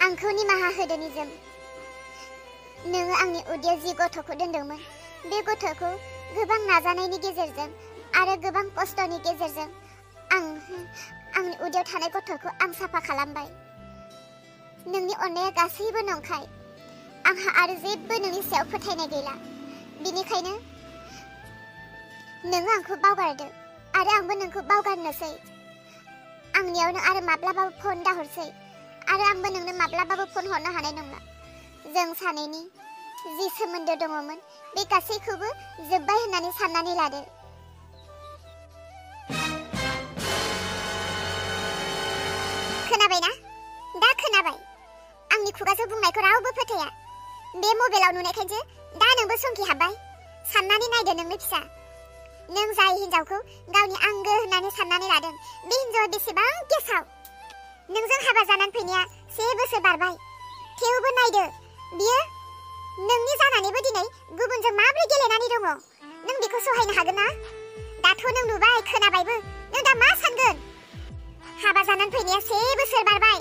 आंखौ निमाहा होदो निजोम। नोङो आंनि उदैयाव जि गथ'खौ दोनदोंमोन, बे गथ'खौ गोबां नाजानायनि गेजेरजों आरो गोबां खस्थ'नि गेजेरजों आंनि उदैयाव थानाय गथ'खौ आं साफा खालामबाय। नोंनि अननाया गासैबो नंखाय। आंहा आरो जेबो नोंनि सायाव फोथायनाय गैला। बिनिखायनो नोङो आंखौ बावगारदो आरो आंबो नोंखौ बावगारनोसै। आंनियावनो आरो माब्लाबाबो फन दाहरसै आरो आंबो नोंनो माब्लाबाबो फन हरनो हानाय नंला। जों सानैनि जि सोमोन्दो दङमोन बे गासैखौबो जोब्बाय होननानै साननानै लादो। खोनाबायना? दा खोनाबाय। आंनि खुगाजों बुंनायखौ रावबो फोथाया। बे मबाइलाव नुनायखायसो दा नोंबो संखि हाबबाय। साननानै नायदो नोंनि फिसा। नों जाय हिन्जावखौ गावनि आंगो होननानै साननानै लादों, बे हिन्जावा बेसेबां गेसाव। नोंजों हाबा जानानै फैनाया 1 बोसोर बारबाय। थेवबो नायदो, बियो नोंनि जानानैबो दिनै गुबुनजों माबोरै गेलेनानै दङ। नों बेखौ सहायनो हागोन ना? दाथ' नों नुबाय, खोनाबायबो। नों दा मा सानगोन? हाबा जानानै फैनाया 1 बोसोर बारबाय।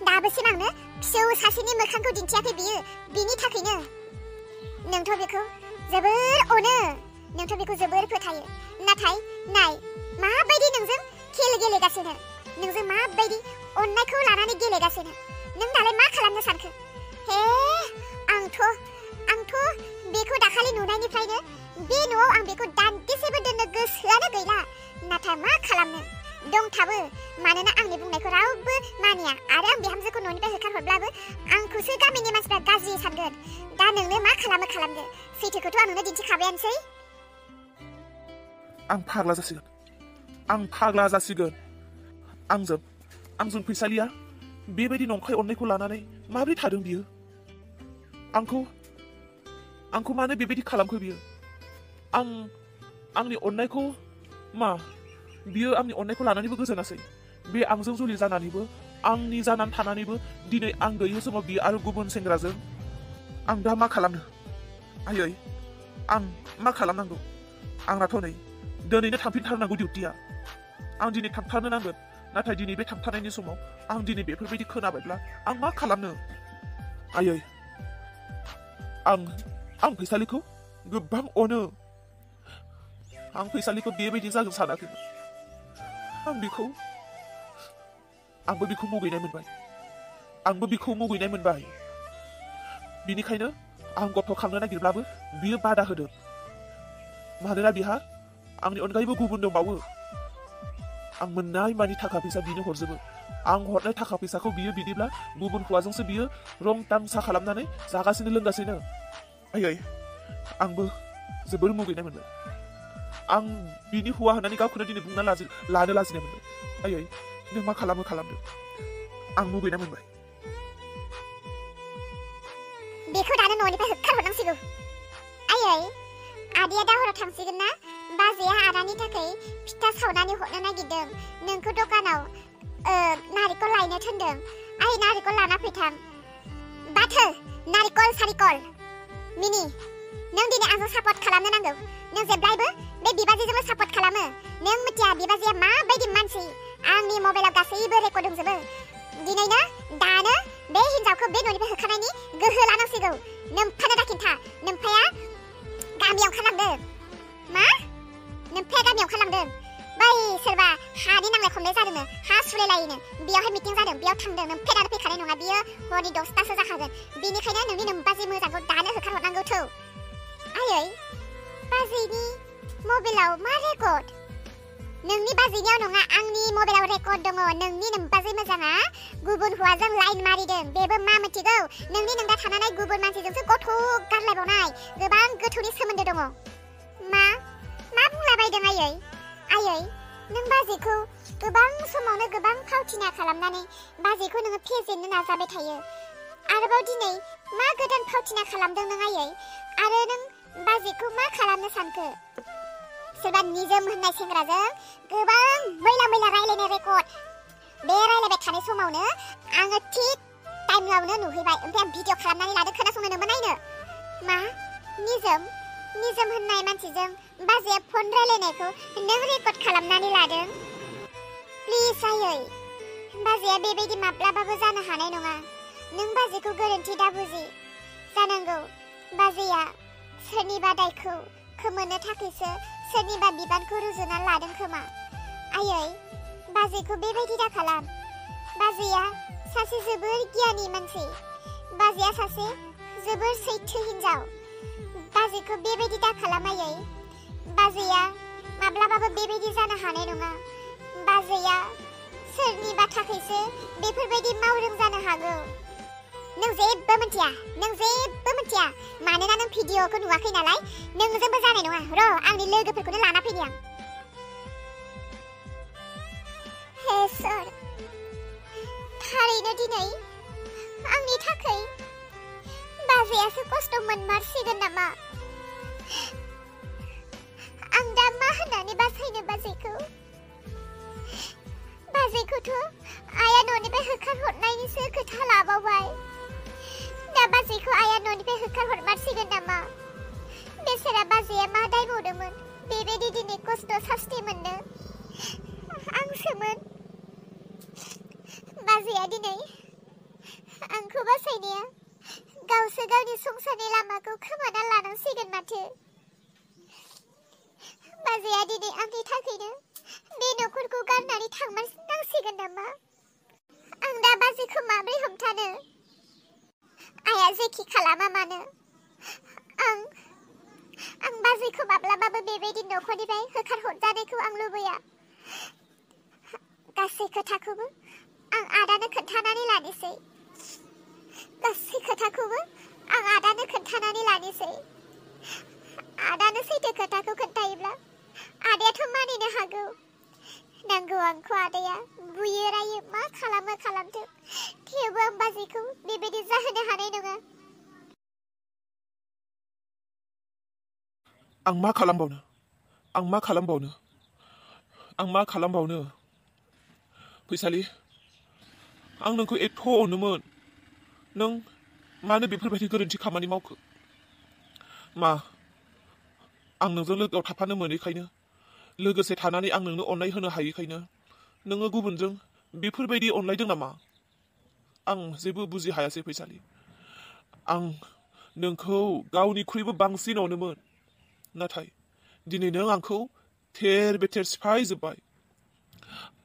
दाबोसिम आंनो फिसौ सासेनि मोखांखौ दिन्थियाखै बियो। बिनि थाखायनो नोंथ' बेखौ जोबोर अनो, नोंथ' बेखौ जोबोर फोथायो। नाथाय नाय, माबायदि नोंजों खेल गेलेगासिनो, नोंजों माबायदि अननायखौ लानानै गेलेगासिनो। नों दालाय मा खालामनो सानखो? हे, आंथ' बेखौ दाखालि नुनायनिफ्रायनो बे न'आव आं बेखौ दान्दिसेबो दोननो गोसोआनो गैला। नाथाय मा खालामनो, दंथाबो। मानोना आंनि बुंनायखौ रावबो मानिया आरो आं बिहामजोखौ न'निफ्राय होखारहरब्लाबो आंखौसो गामिनि मानसिफ्रा गाज्रि सानगोन। दा नोंनो मा खालामो खालामदो। सैथोखौथ' आं नोंनो दिन्थिखाबायानोसै। आं फाग्ला जासिगोन। आंजों फैसालिया बेबायदि नंखाय अननायखौ लानानै माबोरै थादों बियो? आंखौ मानो बेबायदि खालामखो बियो? आंनि अननायखौ बियो आंनि अननायखौ लानानैबो गोजोनासै। बे आंजों जुलि जानानैबो, आंनि जानानै थानानैबो दिनै आं गैयै समाव बियो आरो गुबुन सेंग्राजों। आं दा मा खालामनो? आयै, आं मा खालामनांगौ? आंनाथ' नै दिनैनो थांफिनथारनांगौ डिउटिया। आं दिनै थांथारनो नांगोन। नाथाय दिनै बे थांथारनायनि समाव आं दिनै बेफोरबायदि खोनाबायब्ला आं मा खालामनो? आयै, आं फैसालिखौ गोबां अनो। आं फैसालिखौ बेबायदि जागोन सानाखैमोन। आंबो बेखौ मुगैनाय मोनबाय। बिनिखायनो आं गथ' खांनो नागिरब्लाबो बियो बादा होदों। मानोना बिहा आंनि अनगायैबो गुबुन दंबावो। आं मोननाय मानि थाखा फैसा बिनो हरजोबो। आं हरनाय थाखा फैसाखौ बियो बिदिब्ला गुबुन हौवाजोंसो बियो रं तामसा खालामनानै जागासिनो लोंगासिनो। आयै, आंबो जोबोर मुगैनाय मोनबाय। आं बिनि हौवा होननानै गावखौनो दिनै बुंना लानो लाजिनाय मोनबाय। आयै, नों मा खालामो खालामदो। आं मुगैनाय मोनबाय। बेखौ दानो न'निफ्राय होखारहरनांसिगौ। आयै, आदैया दा हराव थांसिगोन ना? बाजैया आदानि थाखाय फिथा सावनानै हरनो नागिरदों। नोंखौ दखानाव नारिकल लायनो थिनदों। आयै, नारिकल लाना फैथां। बाथो, नारिकल सारिकल। मिनि, नों दिनै आंजों सापर्ट खालामनो नांगौ। नों जेब्लायबो बे बिबाजैजोंल' सापर्ट खालामो। नों मिथिया बिबाजैया माबायदि मानसि। आंनि मबाइलाव गासैबो रेकर्ड दंजोबो। दिनैनो दानो बे हिन्जावखौ बे न'निफ्राय होखारनायनि गोहो लानांसिगौ। नोम्फानो दाखिन्था। नोम्फाया गामियाव ओंखारलांदों। मा? नोम्फाया गामियाव ओंखारलांदों? बै सोरबा हानि नांलाय खमलाय जादोंनो, हा सुलायलायोनो, बेयावहाय मिटिं जादों, बेयाव थांदों। नोम्फाया दानो फैखानाय नङा, बियो हरनि 10थासो जाखागोन। बिनिखायनो नोंनि नोम्बाजै मोजांखौ दानो होखारहरनांगौ थौ। आयै, बाजैनि मबाइलाव मा रेकर्ड? नोंनि बाजैनियाव नङा, आंनि मबाइलाव रेकर्ड दङ। नोंनि नोम्बाजै मोजाङा गुबुन हौवाजों लाइन मारिदों। बेबो मा मिथिगौ? नोंनि नोंदा थानानै गुबुन मानसिजोंसो गथ' गारलायबावनाय। गोबां गोथौनि सोमोन्दो दङ। मा बुंलाबायदों आयै? आयै, नों बाजैखौ गोबां समावनो गोबां फावथिना खालामनानै बाजैखौ नोङो फेजेननो नाजाबाय थायो। आरोबाव दिनै मा गोदान फावथिना खालामदों नों आयै? आरो नों बाजैखौ मा खालामनो सानखो? सोरबा निजोम होननाय सेंग्राजों गोबां मैला रायलायनाय रेकर्ड। बे रायलायबाय थानाय समावनो आङो थिग टाइमावनो नुहैबाय। ओमफ्राय आं भिडिअ खालामनानै लादों, खोनासंनो नोंबो नायनो। मा? निजोम होननाय मानसिजों बाजैया फन रायलायनायखौ नों रेकर्ड खालामनानै लादों? प्लिज आयै, बाजैया बेबायदि माब्लाबाबो जानो हानाय नङा। नों बाजैखौ गोरोन्थि दाबुजि। जानांगौ बाजैया सोरनिबा दायखौ खोमोरनो थाखायसो सोरनिबा बिबानखौ रुजुना लादों खोमा। आयै, बाजैखौ बेबायदि दाखालाम। बाजैया सासे जोबोर गियानि मानसि। बाजैया सासे जोबोर सैथो हिनजाव। बाजैखौ बेबायदि दाखालाम आयै। बाजैया माब्लाबाबो बेबायदि जानो हानाय नङा। बाजैया सोरनिबा थाखायसो बेफोरबायदि मावदों जानो हागौ। नों जेबो मिथिया। मानोना नों भिडिअखौ नुवाखै नालाय नोंजोंबो जानाय नङा। र' आंनि लोगोफोरखौनो लाना फैनि आं। हे सोर, थारैनो दिनै आंनि थाखाय बाजैयासो खस्थ' मोनमारसिगोन नामा? आं दा मा होननानै बासायनो बाजैखौ? बाजैखौथ' आइया न'निफ्राय होखारहरनायनिसो खोथा लाबावबाय। दा बाजैखौ आइया न'निफ्राय होखारहरमारसिगोन नामा? बेसेरा बाजैया मा दाय मावदोंमोन बेबायदि दिनै खस्थ' सास्ति मोननो? आंसोमोन। बाजैया दिनै आंखौ बासायनाया गावसो गावनि संसारनि लामाखौ खोमाना लानांसिगोन माथो। बाजैया दिनै आंनि थाखायनो बे न'खरखौ गारनानै थांनांसिगोन नामा? आं दा बाजैखौ माबोरै हमथानो? आइया जेखि खालामा मानो आं बाजैखौ माब्लाबाबो बेबायदि न'खरनिफ्राय होखारहरजानायखौ आं लुबैया। गासै खोथाखौबो आं आदानो खोन्थानानै लानोसै। आदानो सैथो खोथाखौ खोन्थायोब्ला आदायाथ' मानिनो हागौ। नांगौ आंखौ आदाया बुयो रायो मा खालामो खालामथों, थेवबो आं बाजैखौ बेबायदि जाहोनो हानाय नङा। आं मा खालामबावनो? फैसालि, आं नोंखौ एथ' अनोमोन। नों मानो बेफोरबायदि गोरोन्थि खामानि मावखो? मा आं नोंजों लोगोआव थाफानो मोनैखायनो, लोगोसे थानानै आं नोंनो अननाय होनो हायैखायनो नोङो गुबुनजों बेफोरबायदि अनलायदों नामा? आं जेबो बुजि हायासै फैसालि। आं नोंखौ गावनिख्रुइबो बांसिन अनोमोन। नाथाय दिनै नों आंखौ थेर बेथेर सिफायजोब्बाय।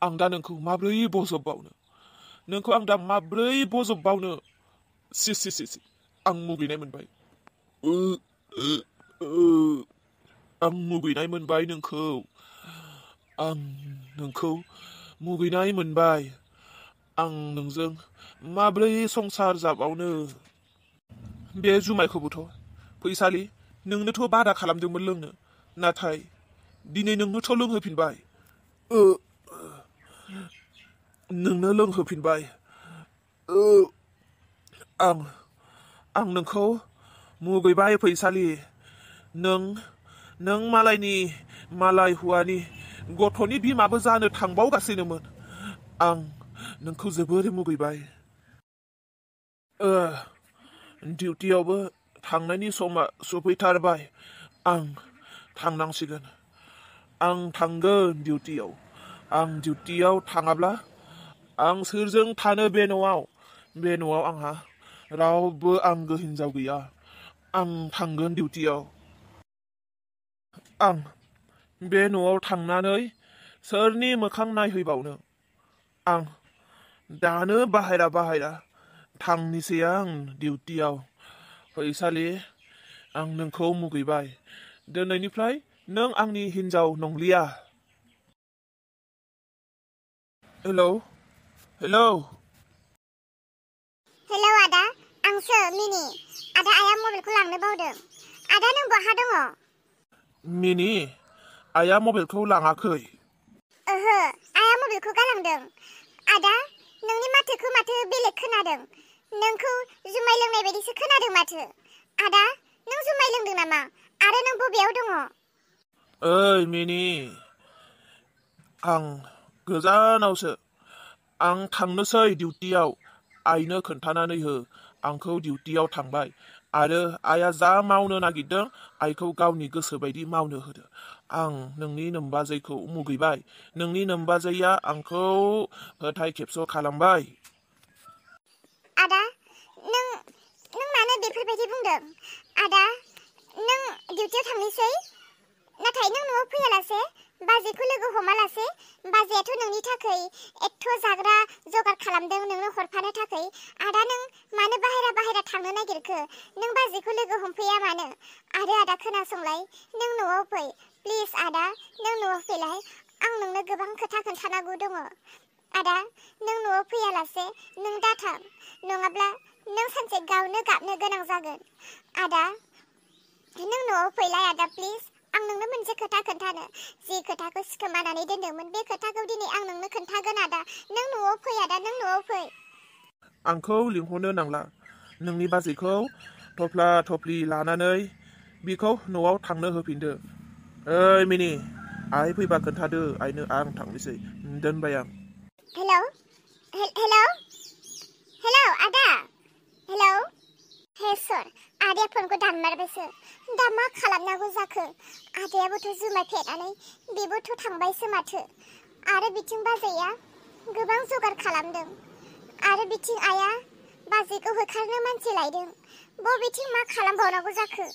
आं दा नोंखौ माब्रै बजबबावनो? सि आं मुगैनाय मोनबाय। आं मुगैनाय मोनबाय नोंखौ। आं नोंजों माब्रै संसार जाबावनो? बे जुमायखौबोथ' फैसालि नोंनोथ' बादा खालामदोंमोन लोंनो, नाथाय दिनै नोंनोथ' लोंहोफिनबाय। नोंनो लोंहोफिनबाय। आं नोंखौ मुगैबाय फैसालि। नों मालाय हौवानि गथ'नि बिमाबो जानो थांबावगासिनोमोन। आं नोंखौ जोबोर मुगैबाय। डिउटियावबो थांनायनि समा सफैथारबाय। आं थांनांसिगोन। आं थांगोन डिउटियाव। आं डिउटियाव थाङाब्ला आं सोरजों थानो बे न'आव आंहा रावबो आंगो हिनजाव गैया। आं थांगोन डिउटियाव। आं बे न'आव थांनानै सोरनि मोखां नायहैबावनो? आं दानो बाहेरा थांनिसै आं डिउटियाव। फैसालि, आं नोंखौ मुगैबाय। दिनैनिफ्राय नों आंनि हिनजाव नंलिया। हेलौ आदा, आंसो मिनि। आदा, आइया मबाइलखौ लांनो बावदों। आदा, नों बहा दङ? मिनि, आइया मबाइलखौ लाङाखै। ओहो, आइया मबाइलखौ गालांदों। आदा, नोंनि माथोखौ माथो बेलेग खोनादों। नोंखौ जुमाय लोंनाय बायदिसो खोनादों माथो। आदा, नों जुमाय लोंदों नामा? आरो नों बबेयाव दङ? ओइ मिनि, आं गोजानावसो। आं थांनोसै डिउटियाव। आइनो खोन्थानानै हो आंखौ डिउटियाव थांबाय आरो आइया जा मावनो नागिरदों आइखौ गावनि गोसो बायदि मावनो होदो। आं नोंनि नोमबाजैखौ मुगैबाय। नोंनि नोमबाजैया आंखौ फोथाय खेबस' खालामबाय। आदा, बुंदों आदा नों डिउटियाव थांनोसै नाथाय नों न'आव फैयालासे बाजैखौ लोगो हमालासे बाजैयाथ' नोंनि थाखाय एथ' जाग्रा जगार खालामदों नोंनो हरफानो थाखाय आदा नों मानो बाहेरा थांनो नागिरखो नों बाजैखौ लोगो हमफैया मानो आरो आदा खोनासंलाय नों न'आव फै प्लिज आदा नों न'आव फैलाय आं नोंनो गोबां खोथा खोन्थानांगौ दङ आदा नों न'आव फैयालासे नों दाथां नङाब्ला नों सानसे गावनो गाबनो गोनां जागोन आदा नों न'आव फैलाय आदा प्लिज आं नोंनो मोनसे खोथा खोन्थानो जि खोथाखौ सिखोमानानै दोनदोंमोन बे खोथाखौ दिनै आं नोंनो खोन्थागोन आदा नों न'आव फै आदा नों न'आव फै आंखौ लिंहरनो नांला नोंनि बाजैखौ थफ्ला थफ्लि लानानै बिखौ न'आव थांनो होफिनदो ओइ मिनि आइ फैबा खोन्थादो आइनो आं थांनोसै दोनबाय आं हेलौ आदा हेलौ हे सर आदाया फनखौ दानमारबायसो दा मा खालामनांगौ जाखो आदायाबोथ' जुमाय फेनानै बेबोथ' थांबायसो माथो आरो बिथिं बाजैया गोबां जगार खालामदों आरो बिथिं आइया बाजैखौ होखारनो मानसि लायदों बबेथिं मा खालामबावनांगौ जाखो